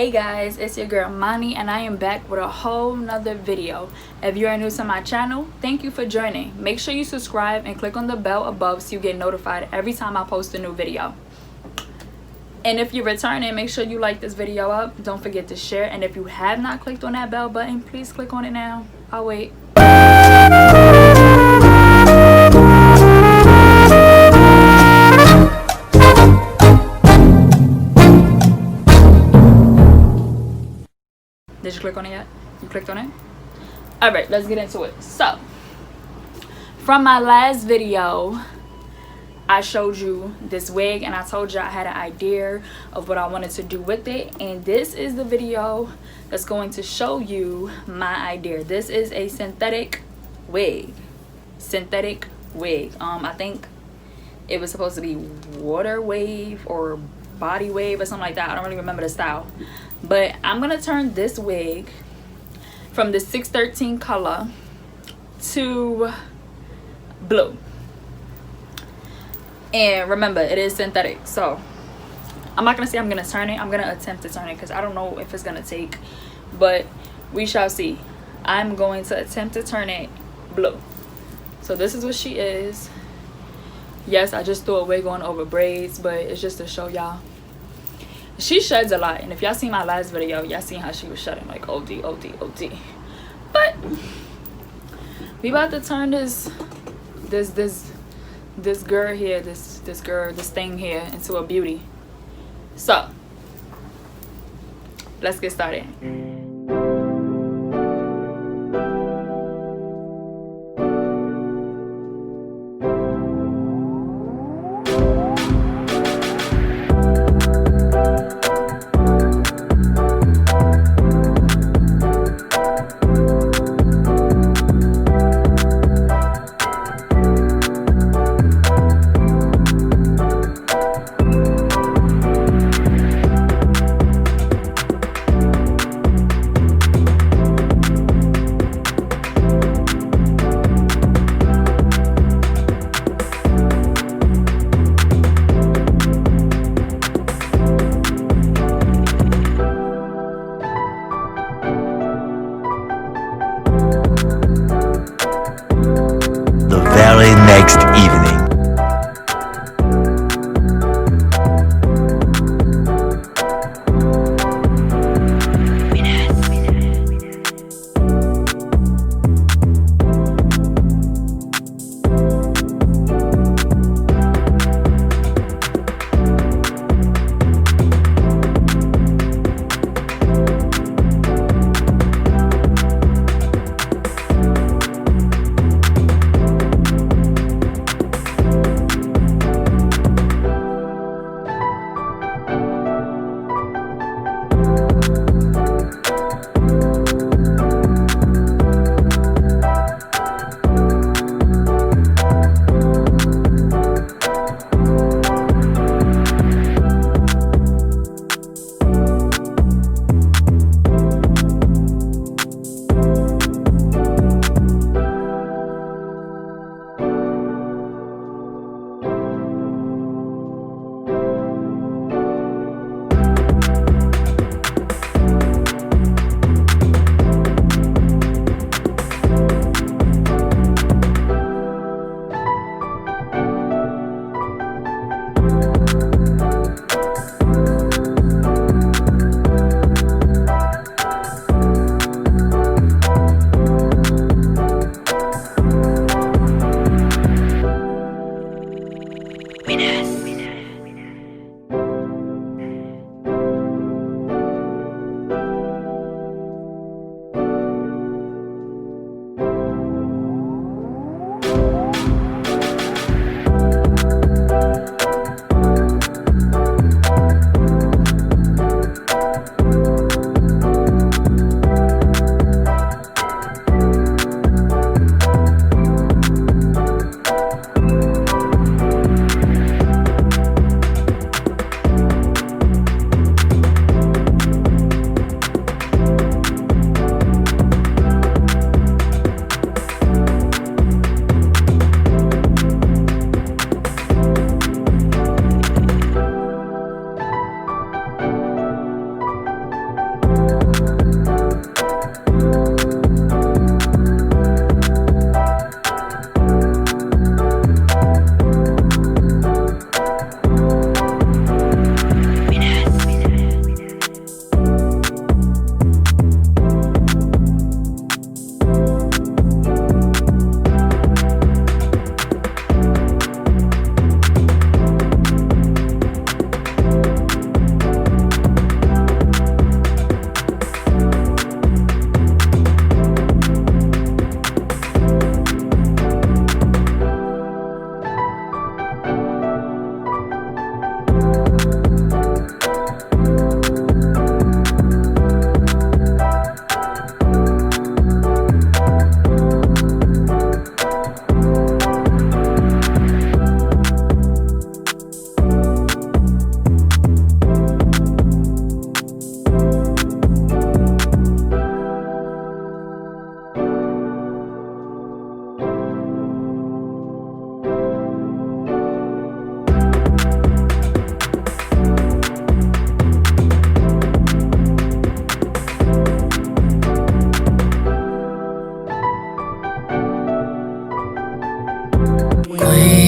Hey guys, it's your girl Mani and I am back with a whole nother video. If you are new to my channel, thank you for joining. Make sure you subscribe and click on the bell above so you get notified every time I post a new video. And if you're returning, make sure you like this video up. Don't forget to share, and if you have not clicked on that bell button, please click on it now. I'll wait. Did you click on it yet? You clicked on it? Alright, let's get into it. So, from my last video, I showed you this wig and I told you I had an idea of what I wanted to do with it. And this is the video that's going to show you my idea. This is a synthetic wig. Synthetic wig. I think it was supposed to be water wave or body wave or something like that. I don't really remember the style. But I'm going to turn this wig from the 613 color to blue. And remember, it is synthetic. So I'm not going to say I'm going to turn it. I'm going to attempt to turn it because I don't know if it's going to take. But we shall see. I'm going to attempt to turn it blue. So this is what she is. Yes, I just threw a wig on over braids, but it's just to show y'all. She sheds a lot, and if y'all seen my last video, y'all seen how she was shedding like OD. But we about to turn this girl here, this thing here into a beauty. So let's get started. Next evening.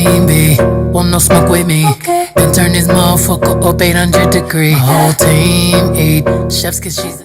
queen bee. Want no smoke with me. Then turn this motherfucker up 800 degrees. My whole team eat chefs cause she's a